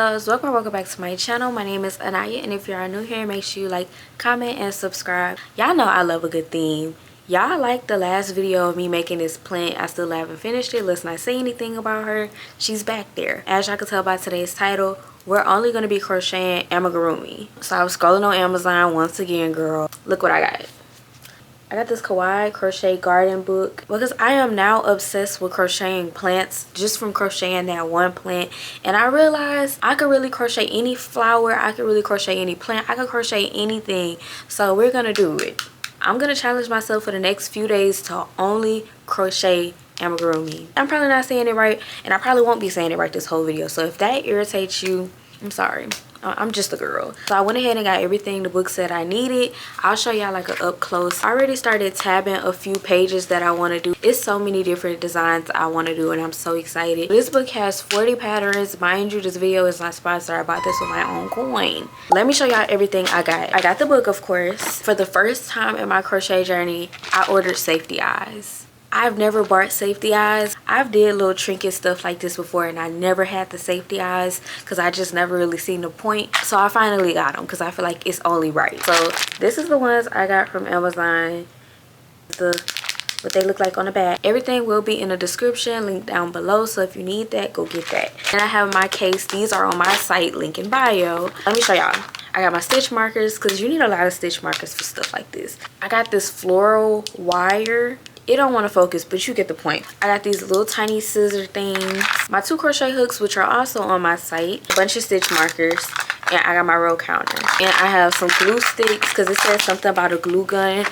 loves, welcome back to my channel. My name is Anaya, and if you are new here, make sure you like, comment, and subscribe. Y'all know I love a good theme. Y'all like the last video of me making this plant. I still haven't finished it. Let's not say anything about her. She's back there. As y'all can tell by today's title, we're only going to be crocheting amigurumi. So I was scrolling on Amazon once again, girl. Look what I got. I got this kawaii crochet garden book because I am now obsessed with crocheting plants just from crocheting that one plant. And I realized I could really crochet any flower. I could really crochet any plant. I could crochet anything. So we're going to do it. I'm going to challenge myself for the next few days to only crochet amigurumi. I'm probably not saying it right, and I probably won't be saying it right this whole video. So if that irritates you, I'm sorry. I'm just a girl. So I went ahead and got everything the book said I needed. I'll show y'all like an up close. I already started tabbing a few pages that I want to do. It's so many different designs I want to do, and I'm so excited. This book has 40 patterns. Mind you, this video is not sponsored. I bought this with my own coin. Let me show y'all everything I got. I got the book, of course. For the first time in my crochet journey, I ordered safety eyes. I've never bought safety eyes. I've did little trinket stuff like this before, and I never had the safety eyes because I just never really seen the point. So I finally got them because I feel like it's only right. So this is the ones I got from Amazon. What they look like on the back. Everything will be in the description, link down below. So if you need that, go get that. And I have my case. These are on my site, link in bio. Let me show y'all. I got my stitch markers because you need a lot of stitch markers for stuff like this. I got this floral wire. It don't want to focus, but you get the point. I got these little tiny scissor things, my 2 crochet hooks, which are also on my site, a bunch of stitch markers, and I got my row counter. And I have some glue sticks because it says something about a glue gun,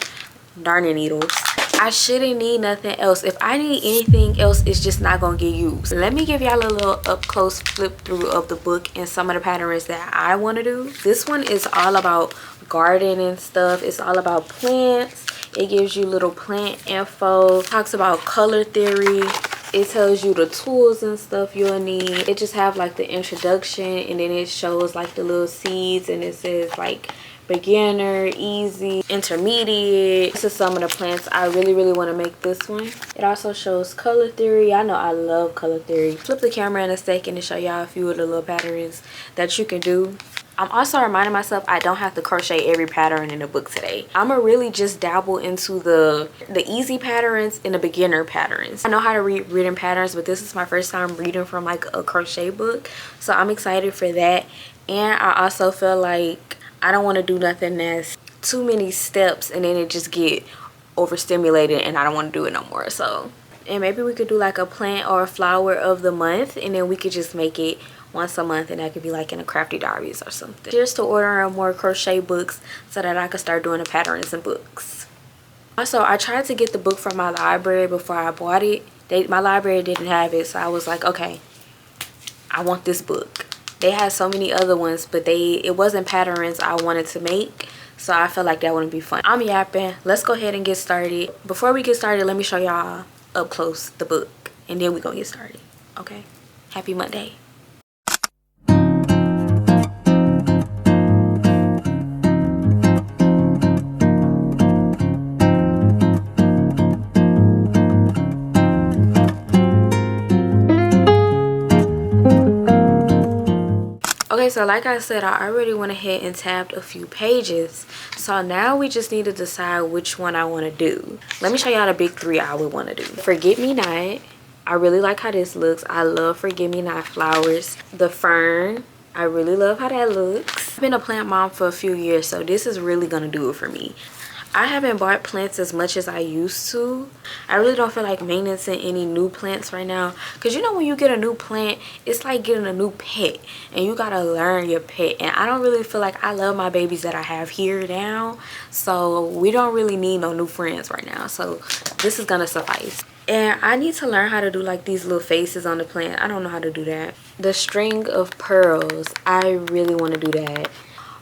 darning needles. I shouldn't need nothing else. If I need anything else, it's just not gonna get used. Let me give y'all a little up close flip through of the book and some of the patterns that I want to do. This one is all about gardening stuff. It's all about plants. It gives you little plant info, talks about color theory. It tells you the tools and stuff you'll need. It just have like the introduction, and then it shows like the little seeds, and it says like beginner, easy, intermediate. This is some of the plants. I really want to make this one. It also shows color theory. I know I love color theory. Flip the camera in a second to show y'all a few of the little patterns that you can do. I'm also reminding myself I don't have to crochet every pattern in the book today. I'm gonna really just dabble into the easy patterns and the beginner patterns. I know how to read written patterns, but this is my first time reading from like a crochet book, so I'm excited for that. And I also feel like I don't want to do nothing that's too many steps and then it just get overstimulated and I don't want to do it no more. So, and maybe we could do like a plant or a flower of the month, and then we could just make it once a month, and that could be like in a crafty diaries or something. Here's to ordering more crochet books so that I could start doing the patterns and books. Also, I tried to get the book from my library before I bought it. My library didn't have it, so I was like, okay, I want this book. They had so many other ones, but it wasn't patterns I wanted to make, so I felt like that wouldn't be fun. I'm yapping. Let's go ahead and get started. Before we get started, let me show y'all up close the book, and then we're gonna get started. Okay, happy Monday. Okay, so like I said, I already went ahead and tabbed a few pages. So now we just need to decide which one I want to do. Let me show y'all the big 3 I would want to do. Forget Me Not. I really like how this looks. I love Forget Me Not flowers. The fern. I really love how that looks. I've been a plant mom for a few years, so this is really going to do it for me. I haven't bought plants as much as I used to. I really don't feel like maintaining any new plants right now. Because you know when you get a new plant, it's like getting a new pet. And you got to learn your pet. And I don't really feel like I love my babies that I have here now. So we don't really need no new friends right now. So this is going to suffice. And I need to learn how to do like these little faces on the plant. I don't know how to do that. The string of pearls. I really want to do that.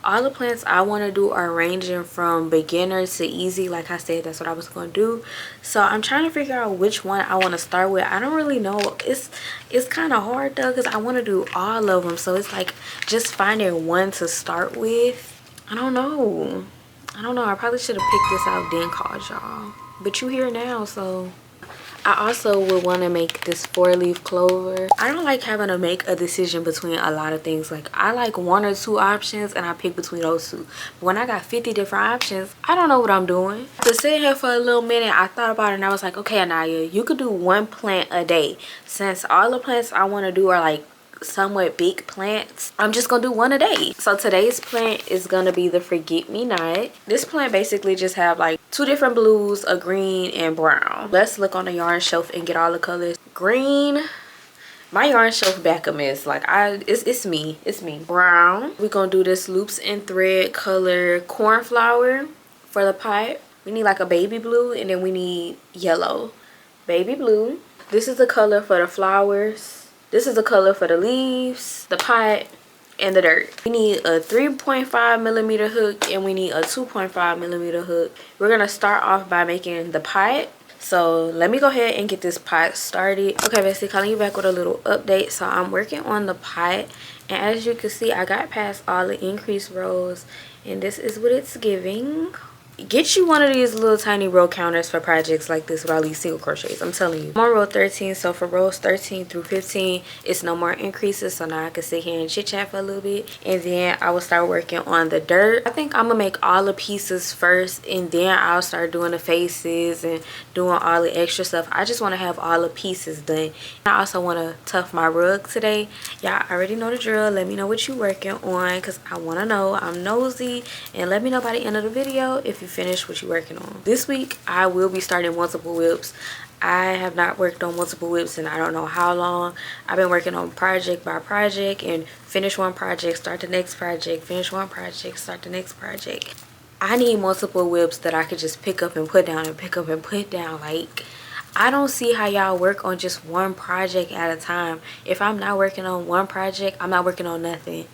All the plants I want to do are ranging from beginner to easy. Like I said, that's what I was going to do. So I'm trying to figure out which one I want to start with. I don't really know. It's kind of hard though because I want to do all of them. So it's like just finding one to start with. I don't know. I probably should have picked this out then called y'all. But you here now, so I also would want to make this 4-leaf clover. I don't like having to make a decision between a lot of things. Like, I like 1 or 2 options and I pick between those 2. But when I got 50 different options, I don't know what I'm doing. To sit here for a little minute, I thought about it and I was like, okay, Anaya, you could do 1 plant a day. Since all the plants I want to do are like somewhat big plants, I'm just gonna do 1 a day. So today's plant is gonna be the forget-me-not. This plant basically just have like 2 different blues, a green and brown. Let's look on the yarn shelf and get all the colors. Green, my yarn shelf back a mess. Like, it's me. Brown, we're gonna do this loops and thread color cornflower for the pot. We need like a baby blue, and then we need yellow. Baby blue. This is the color for the flowers. This is the color for the leaves, the pot, and the dirt. We need a 3.5mm hook and we need a 2.5mm hook. We're gonna start off by making the pot. So let me go ahead and get this pot started. Okay, basically calling you back with a little update. So I'm working on the pot, and as you can see, I got past all the increased rows, and this is what it's giving. Get you one of these little tiny row counters for projects like this with all these single crochets. I'm telling you. I'm on row 13, so for rows 13 through 15, it's no more increases. So now I can sit here and chit chat for a little bit, and then I will start working on the dirt. I think I'm gonna make all the pieces first, and then I'll start doing the faces and doing all the extra stuff. I just want to have all the pieces done. I also want to tuff my rug today. Y'all already know the drill. Let me know what you're working on, because I want to know. I'm nosy, and let me know by the end of the video if you finish what you're working on. This week I will be starting multiple whips. I have not worked on multiple whips in I don't know how long. I've been working on project by project, and finish one project, start the next project, finish one project, start the next project. I need multiple whips that I could just pick up and put down and pick up and put down. Like, I don't see how y'all work on just one project at a time. If I'm not working on one project, I'm not working on nothing.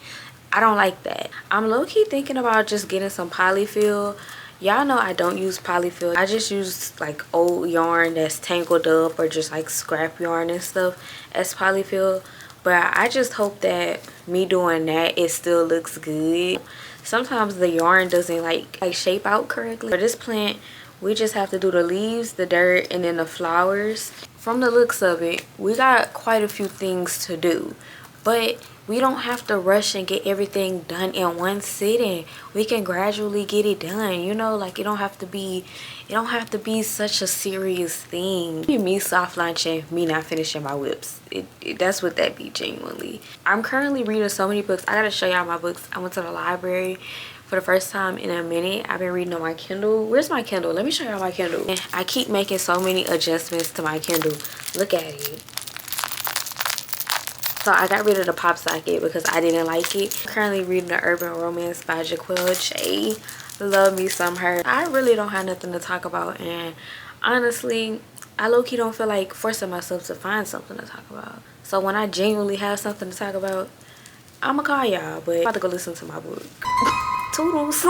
I don't like that. I'm low-key thinking about just getting some polyfill. Y'all know I don't use polyfill. I just use like old yarn that's tangled up, or just like scrap yarn and stuff as polyfill. But I just hope that me doing that, it still looks good. Sometimes the yarn doesn't like shape out correctly. For this plant, we just have to do the leaves, the dirt, and then the flowers. From the looks of it, we got quite a few things to do, but we don't have to rush and get everything done in one sitting. We can gradually get it done, you know. Like, it don't have to be such a serious thing. Me soft launching, me not finishing my whips, that's what that be, genuinely. I'm currently reading so many books. I gotta show y'all my books. I went to the library for the first time in a minute. I've been reading on my Kindle. Where's my Kindle? Let me show y'all my Kindle. And I keep making so many adjustments to my Kindle. Look at it. So I got rid of the pop socket because I didn't like it. I'm currently reading The Urban Romance by Jaquel J. Love me some her. I really don't have nothing to talk about, and honestly, I low-key don't feel like forcing myself to find something to talk about. So when I genuinely have something to talk about, I'ma call y'all. But I'm about to go listen to my book. Toodles.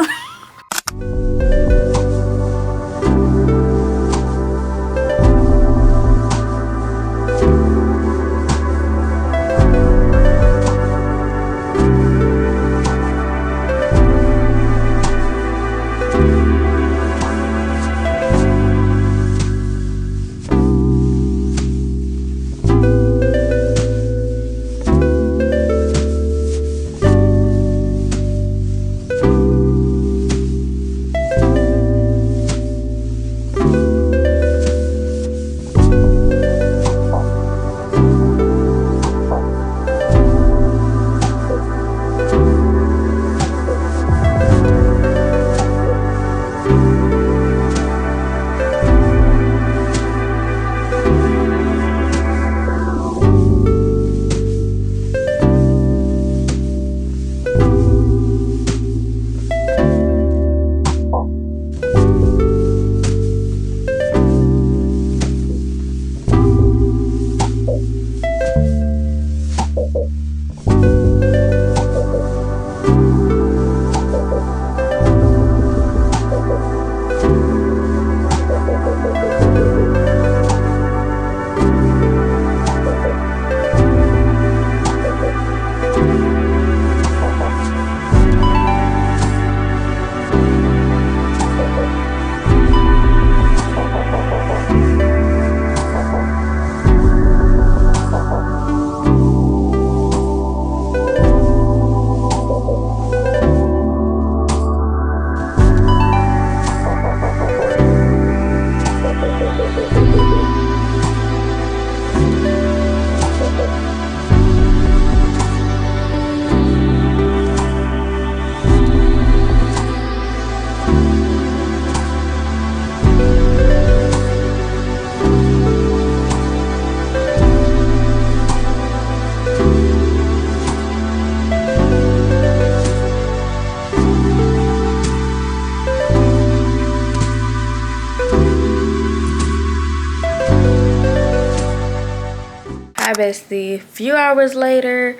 Hi bestie. Few hours later,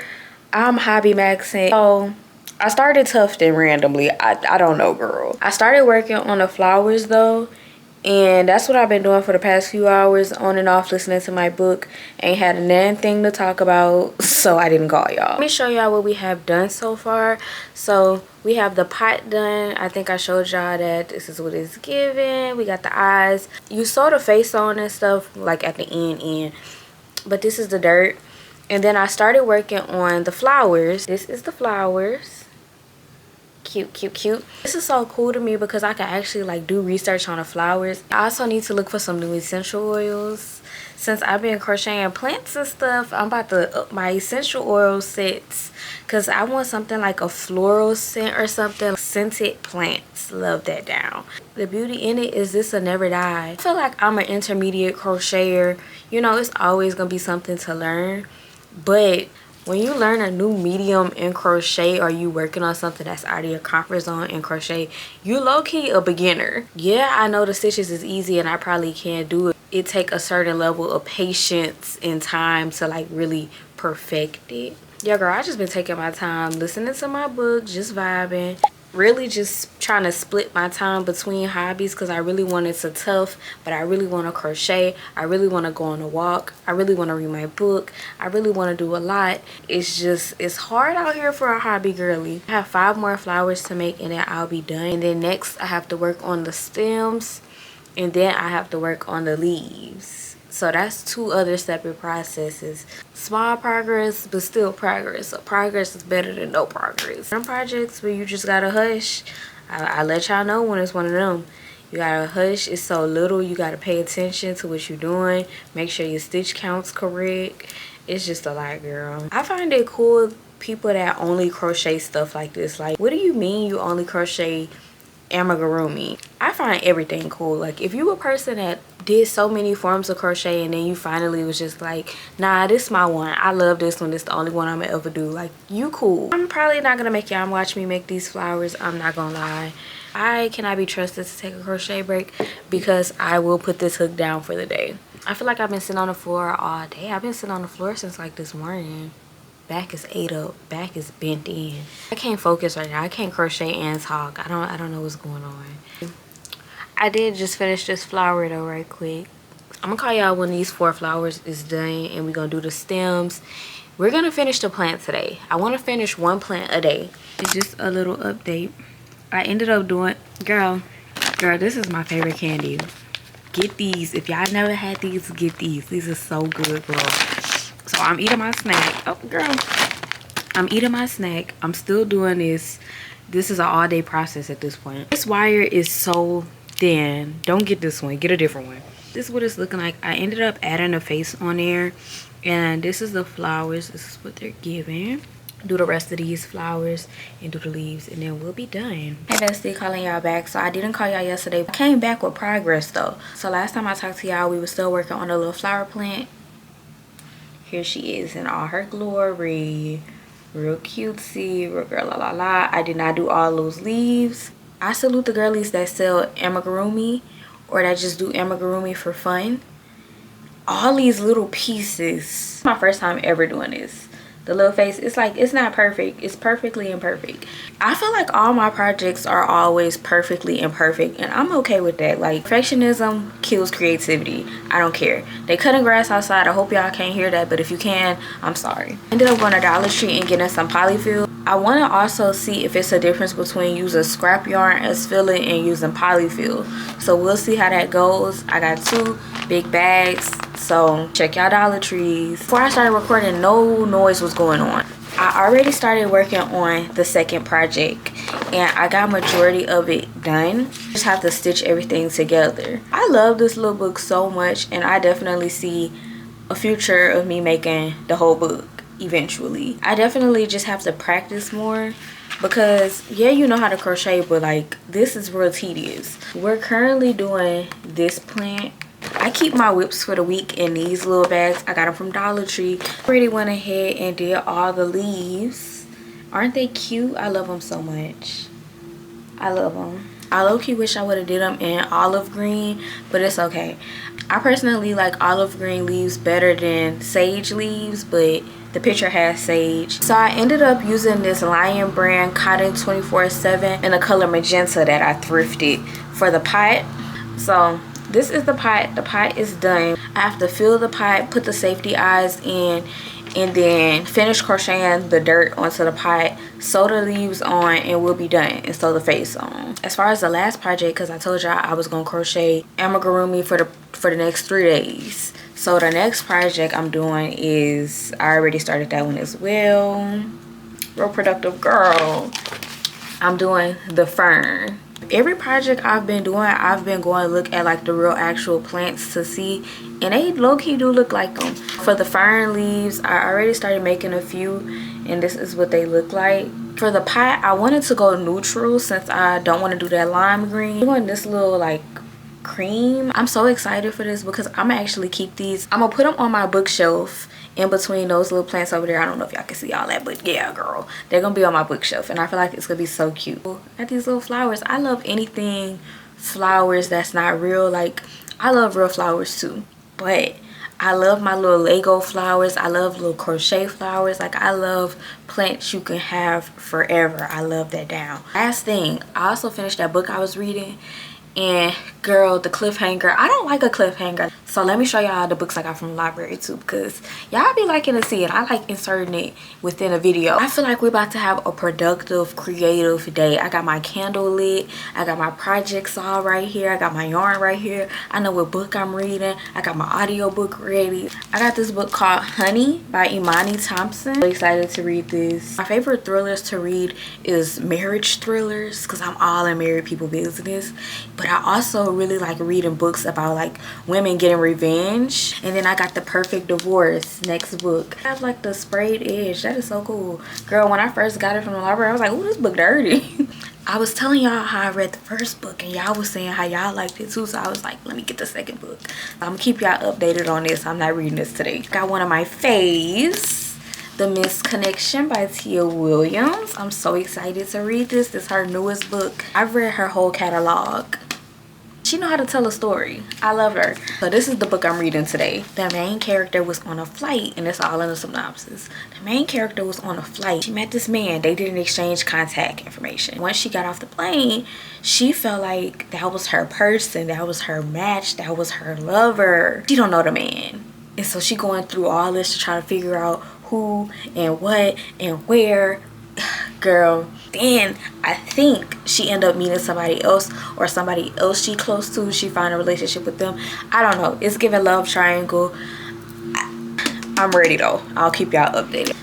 I'm hobby maxing. So I started tufting randomly. I don't know, girl. I started working on the flowers though, and that's what I've been doing for the past few hours, on and off, listening to my book. Ain't had anything to talk about, so I didn't call y'all. Let me show y'all what we have done so far. So we have the pot done. I think I showed y'all that this is what it's giving. We got the eyes. You sew the face on and stuff like at the end. But this is the dirt. And then I started working on the flowers. This is the flowers. Cute, cute, cute. This is so cool to me because I can actually like do research on the flowers. I also need to look for some new essential oils. Since I've been crocheting plants and stuff, I'm about to up my essential oil sets because I want something like a floral scent or something. Scented plants, love that down. The beauty in it is this will never die. I feel like I'm an intermediate crocheter. You know, it's always gonna be something to learn, but when you learn a new medium in crochet, or you working on something that's out of your comfort zone in crochet, you low-key a beginner. Yeah, I know the stitches is easy and I probably can do it. It take a certain level of patience and time to like really perfect it. Yeah, girl, I just been taking my time, listening to my book, just vibing. Really just trying to split my time between hobbies because I really wanted to tuft, but I really want to crochet. I really want to go on a walk. I really want to read my book. I really want to do a lot. It's hard out here for a hobby girly. I have 5 more flowers to make and then I'll be done. And then next I have to work on the stems, and then I have to work on the leaves. So that's 2 other separate processes. Small progress, but still progress. So progress is better than no progress. Some projects where you just gotta hush. I let y'all know when it's one of them. You gotta hush. It's so little. You gotta pay attention to what you're doing. Make sure your stitch count's correct. It's just a lot, girl. I find it cool, people that only crochet stuff like this. Like, what do you mean you only crochet amigurumi? I find everything cool. Like, if you a person that did so many forms of crochet and then you finally was just like, nah, this is my one, I love this one, this the only one I'm gonna ever do, like, you cool. I'm probably not gonna make y'all watch me make these flowers. I'm not gonna lie. I cannot be trusted to take a crochet break because I will put this hook down for the day. I feel like I've been sitting on the floor all day. I've been sitting on the floor since like this morning. Back is ate up, back is bent in. I can't focus right now. I can't crochet and talk. I don't know what's going on. I did just finish this flower though right quick. I'm gonna call y'all when these 4 flowers is done and we're gonna do the stems. We're gonna finish the plant today. I want to finish 1 plant a day. It's just a little update. I ended up doing, girl, this is my favorite candy. Get these. If y'all never had these, get these. These are so good, girl. So I'm eating my snack. Oh, girl. I'm eating my snack. I'm still doing this. This is an all-day process at this point. This wire is so thin. Don't get this one. Get a different one. This is what it's looking like. I ended up adding a face on there. And this is the flowers. This is what they're giving. Do the rest of these flowers and do the leaves, and then we'll be done. Hey bestie, calling y'all back. So I didn't call y'all yesterday. I came back with progress though. So last time I talked to y'all, we were still working on a little flower plant. Here she is in all her glory. Real cutesy, real girl, la la la. I did not do all those leaves. I salute the girlies that sell amigurumi or that just do amigurumi for fun. All these little pieces. My first time ever doing this. The little face, it's like, it's not perfect. It's perfectly imperfect. I feel like all my projects are always perfectly imperfect, and I'm okay with that. Like, perfectionism kills creativity. I don't care. They cutting grass outside. I hope y'all can't hear that, but if you can, I'm sorry. Ended up going to Dollar Tree and getting some polyfill. I want to also see if it's a difference between using scrap yarn as filling and using polyfill. So we'll see how that goes. I got 2 big bags. So check y'all Dollar Trees. Before I started recording, no noise was going on. I already started working on the second project and I got majority of it done. Just have to stitch everything together. I love this little book so much, and I definitely see a future of me making the whole book eventually. I definitely just have to practice more because yeah, you know how to crochet, but like, this is real tedious. We're currently doing this plant. I keep my whips for the week in these little bags. I got them from Dollar Tree. Already went ahead and did all the leaves. Aren't they cute? I love them so much. I love them. I low-key wish I would have did them in olive green, but it's okay. I personally like olive green leaves better than sage leaves, but the picture has sage. So I ended up using this Lion brand cotton 24/7 in the color magenta that I thrifted for the pot. So this is the pot. The pot is done. I have to fill the pot, put the safety eyes in, and then finish crocheting the dirt onto the pot, sew the leaves on, and we'll be done, and sew the face on. As far as the last project, because I told y'all I was gonna crochet amigurumi for the next 3 days. So the next project I'm doing is, I already started that one as well. Real productive girl. I'm doing the fern. Every project I've been doing, I've been going to look at like the real actual plants to see, and they low-key do look like them. For the fern leaves, I already started making a few, and this is what they look like. For the pot, I wanted to go neutral since I don't want to do that lime green. I'm doing this little like cream. I'm so excited for this because I'm gonna actually keep these. I'm gonna put them on my bookshelf in between those little plants over there. I don't know if y'all can see all that, but yeah, girl, they're gonna be on my bookshelf, and I feel like it's gonna be so cute. At these little flowers, I love anything flowers that's not real. Like, I love real flowers too, but I love my little Lego flowers. I love little crochet flowers. Like, I love plants you can have forever. I love that down. Last thing, I also finished that book I was reading, and girl, the cliffhanger, I don't like a cliffhanger. So let me show y'all the books I got from the library too, because y'all be liking to see it. I like inserting it within a video. I feel like we're about to have a productive, creative day. I got my candle lit. I got my projects all right here. I got my yarn right here. I know what book I'm reading. I got my audio book ready. I got this book called Honey by Imani Thompson. I'm excited to read this. My favorite thrillers to read is marriage thrillers, because I'm all in married people business. But I also really like reading books about like women getting revenge. And then I got The Perfect Divorce, next book. I have like the sprayed edge. That is so cool. Girl, when I first got it from the library, I was like, oh, this book dirty. I was telling y'all how I read the first book, and y'all was saying how y'all liked it too. So I was like, let me get the second book. I'm gonna keep y'all updated on this. I'm not reading this today. Got one of my faves, The Mist Connection by Tia Williams. I'm so excited to read this. This is her newest book. I've read her whole catalog. She know how to tell a story. I love her. So this is the book I'm reading today. The main character was on a flight, and it's all in the synopsis. The main character was on a flight. She met this man. They didn't exchange contact information. Once she got off the plane, she felt like that was her person. That was her match. That was her lover. She don't know the man. And so she going through all this to try to figure out who and what and where. Girl, then I think she ended up meeting somebody else, or somebody else she close to, she find a relationship with them. I don't know. It's giving love triangle. I'm ready though. I'll keep y'all updated.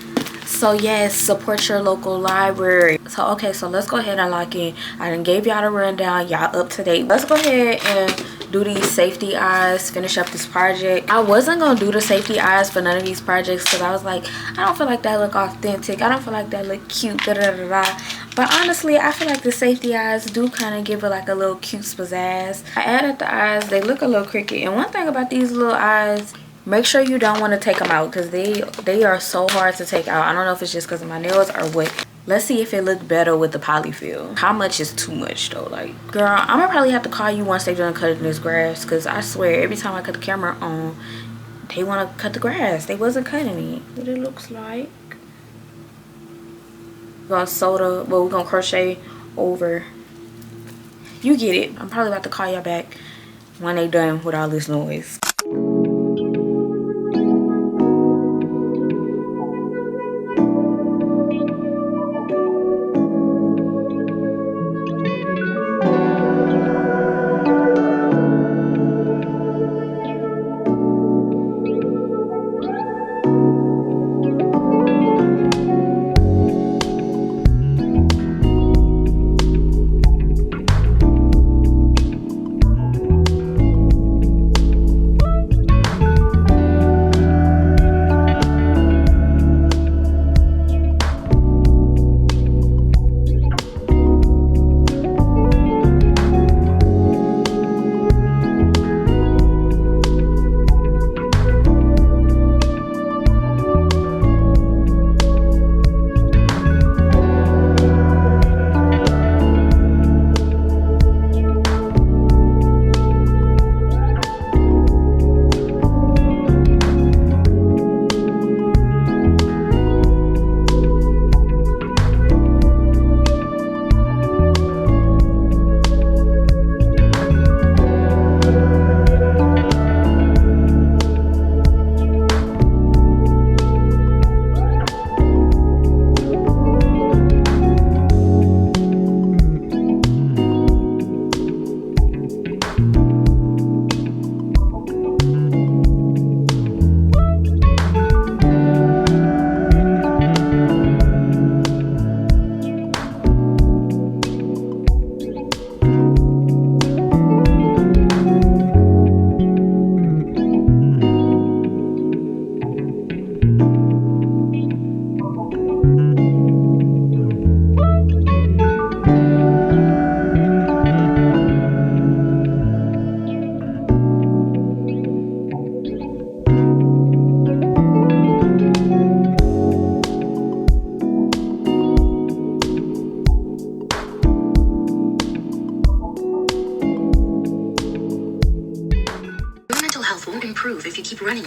So yes, support your local library. So okay, so let's go ahead and lock in. I done gave y'all the rundown. Y'all up to date. Let's go ahead and do these safety eyes, finish up this project. I wasn't gonna do the safety eyes for none of these projects because I was like, I don't feel like that look authentic. I don't feel like that look cute, da da da da. But honestly, I feel like the safety eyes do kind of give it like a little cute pizzazz. I added the eyes. They look a little crooked. And one thing about these little eyes, make sure you don't want to take them out because they are so hard to take out. I don't know if it's just because of my nails or what. Let's see if it looked better with the polyfill. How much is too much though? Like, girl, I'm gonna probably have to call you once they're done cutting this grass, because I swear every time I cut the camera on, they want to cut the grass. They wasn't cutting it. What it looks like. We're gonna crochet over. You get it. I'm probably about to call y'all back when they done with all this noise.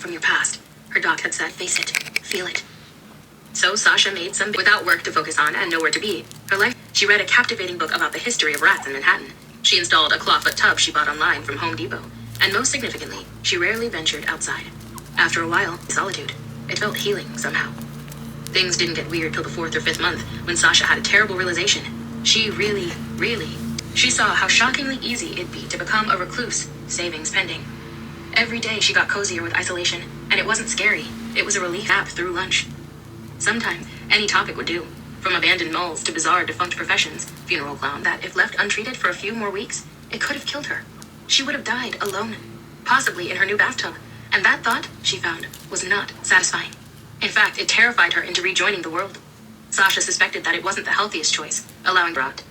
from your past, her doc had said. Face it. Feel it. So Sasha made some without work to focus on and nowhere to be. Her life. She read a captivating book about the history of rats in Manhattan. She installed a clawfoot tub she bought online from Home Depot. And most significantly, she rarely ventured outside. After a while, solitude. It felt healing somehow. Things didn't get weird till the 4th or 5th month when Sasha had a terrible realization. She she saw how shockingly easy it'd be to become a recluse, savings pending. Every day she got cozier with isolation, and it wasn't scary. It was a relief nap through lunch. Sometimes, any topic would do. From abandoned malls to bizarre defunct professions, funeral clown that, if left untreated for a few more weeks, it could have killed her. She would have died alone, possibly in her new bathtub, and that thought, she found, was not satisfying. In fact, it terrified her into rejoining the world. Sasha suspected that it wasn't the healthiest choice, allowing brought.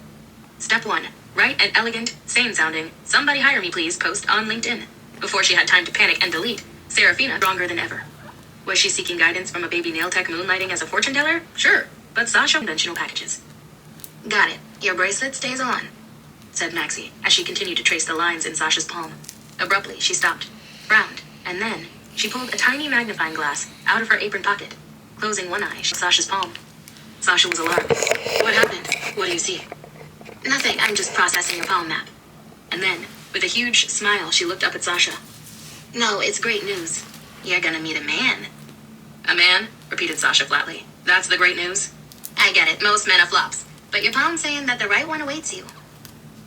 Step 1. Write an elegant, sane-sounding, "somebody hire me please" post on LinkedIn. Before she had time to panic and delete, Serafina stronger than ever. Was she seeking guidance from a baby nail tech moonlighting as a fortune teller? Sure, but Sasha conventional packages. Got it. Your bracelet stays on, said Maxie, as she continued to trace the lines in Sasha's palm. Abruptly, she stopped, frowned, and then she pulled a tiny magnifying glass out of her apron pocket. Closing one eye, she Sasha's palm. Sasha was alarmed. What happened? What do you see? Nothing, I'm just processing your palm map. And then, with a huge smile, she looked up at Sasha. No, it's great news. You're gonna meet a man. A man? Repeated Sasha flatly. That's the great news? I get it, most men are flops. But your palm's saying that the right one awaits you.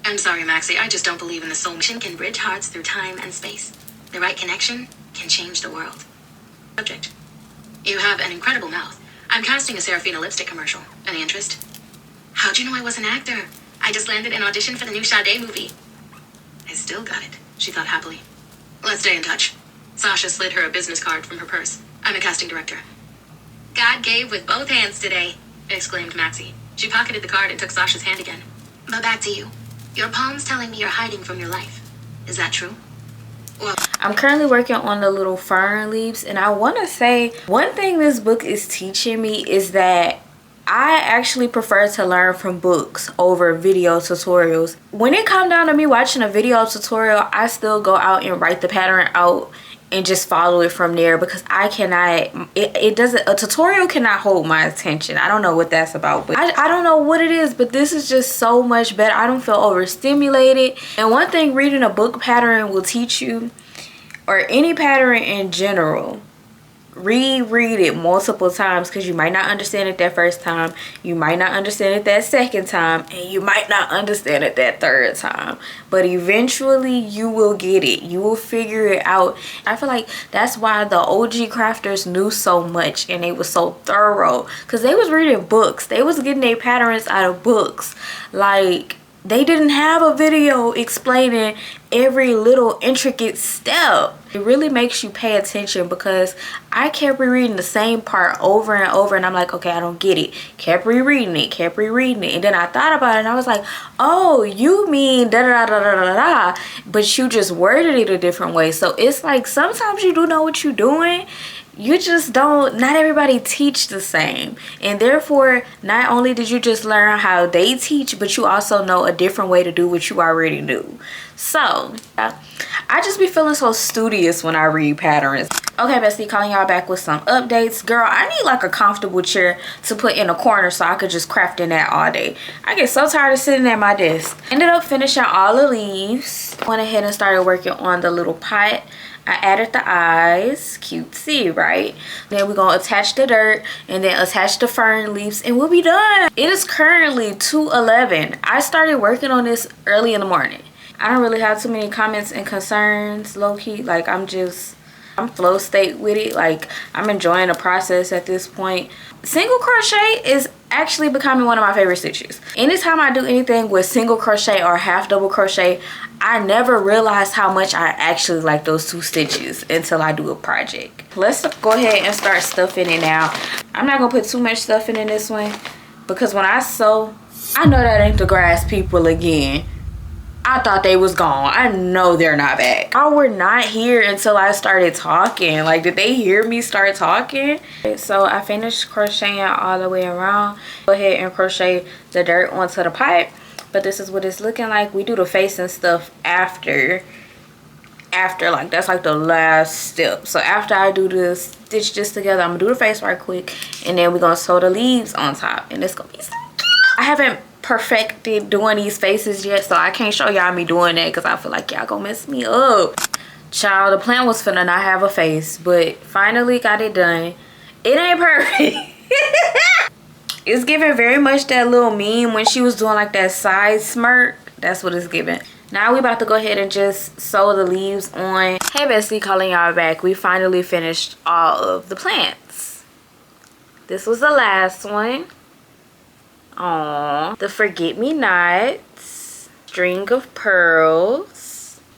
I'm sorry, Maxie, I just don't believe in the soul mission can bridge hearts through time and space. The right connection can change the world. Subject. You have an incredible mouth. I'm casting a Serafina lipstick commercial. Any interest? How'd you know I was an actor? I just landed an audition for the new Sade movie. I still got it, she thought happily. Let's stay in touch. Sasha slid her a business card from her purse. I'm a casting director. God gave with both hands today, exclaimed Maxie. She pocketed the card and took Sasha's hand again. But back to you. Your palm's telling me you're hiding from your life. Is that true? Well, I'm currently working on the little fern leaves, and I want to say one thing this book is teaching me is that I actually prefer to learn from books over video tutorials. When it comes down to me watching a video tutorial, I still go out and write the pattern out and just follow it from there, because I cannot, a tutorial cannot hold my attention. I don't know what that's about, but I don't know what it is, but this is just so much better. I don't feel overstimulated. And one thing reading a book pattern will teach you, or any pattern in general, reread it multiple times, because you might not understand it that first time, you might not understand it that second time, and you might not understand it that third time, but eventually you will get it. You will figure it out. I feel like that's why the OG crafters knew so much and they was so thorough, because they was reading books. They was getting their patterns out of books. Like, they didn't have a video explaining every little intricate step. It really makes you pay attention, because I kept rereading the same part over and over, and I'm like, okay, I don't get it. Kept rereading it, and then I thought about it and I was like, oh, you mean da da da da da da, but you just worded it a different way. So it's like sometimes you do know what you're doing, you just don't. Not everybody teach the same, and therefore not only did you just learn how they teach, but you also know a different way to do what you already knew. So I just be feeling so studious when I read patterns. Okay, bestie, calling y'all back with some updates. Girl, I need like a comfortable chair to put in a corner so I could just craft in that all day. I get so tired of sitting at my desk. Ended up finishing all the leaves. Went ahead and started working on the little pot. I added the eyes, cutesy, right? Then we're gonna attach the dirt and then attach the fern leaves and we'll be done. It is currently 2:11. I started working on this early in the morning. I don't really have too many comments and concerns, low-key. Like, I'm flow state with it. Like, I'm enjoying the process at this point. Single crochet is actually becoming one of my favorite stitches. Anytime I do anything with single crochet or half double crochet, I never realized how much I actually like those two stitches until I do a project. Let's go ahead and start stuffing it now. I'm not gonna put too much stuffing in this one, because when I sew, I know that ain't the grass people again. I thought they was gone. I know they're not back. Oh, we're not here until I started talking. Like, did they hear me start talking? So I finished crocheting all the way around. Go ahead and crochet the dirt onto the pipe. But this is what it's looking like. We do the face and stuff after after, like that's like the last step. So after I do this, stitch this together, I'm gonna do the face right quick, and then we're gonna sew the leaves on top, and it's gonna be so cute. I haven't perfected doing these faces yet, so I can't show y'all me doing that because I feel like y'all gonna mess me up. Child, the plan was finna not have a face, but finally got it done. It ain't perfect. It's giving very much that little meme when she was doing like that side smirk. That's what it's giving. Now we about to go ahead and just sew the leaves on. Hey bestie, calling y'all back. We finally finished all of the plants. This was the last one. Aww. The forget-me-nots. String of pearls.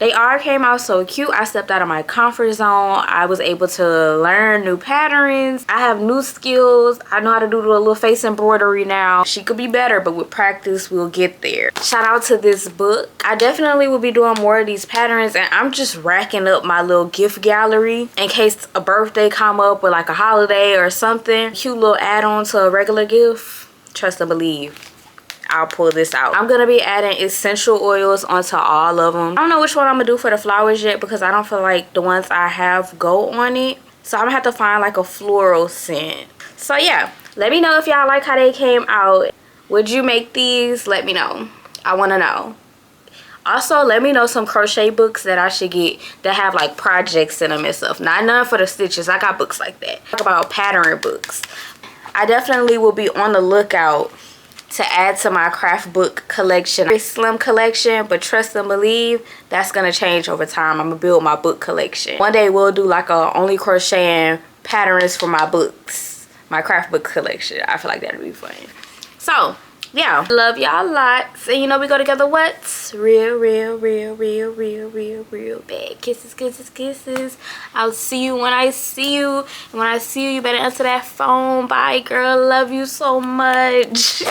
They all came out so cute. I stepped out of my comfort zone. I was able to learn new patterns. I have new skills. I know how to do a little face embroidery now. She could be better, but with practice, we'll get there. Shout out to this book. I definitely will be doing more of these patterns, and I'm just racking up my little gift gallery in case a birthday come up or like a holiday or something. Cute little add-on to a regular gift. Trust and believe. I'll pull this out. I'm gonna be adding essential oils onto all of them. I don't know which one I'm gonna do for the flowers yet because I don't feel like the ones I have go on it. So I'm gonna have to find like a floral scent. So yeah, let me know if y'all like how they came out. Would you make these? Let me know. I wanna know. Also, let me know some crochet books that I should get that have like projects in them and stuff. Not none for the stitches. I got books like that. Talk about pattern books. I definitely will be on the lookout to add to my craft book collection. Very slim collection, but trust and believe that's gonna change over time. I'm gonna build my book collection. One day we'll do like a only crocheting patterns for my books, my craft book collection. I feel like that'd be fun. So yeah, love y'all lots, and you know we go together what? Real bad. Kisses, kisses, kisses. I'll see you when I see you, and when I see you, you better answer that phone. Bye girl, love you so much.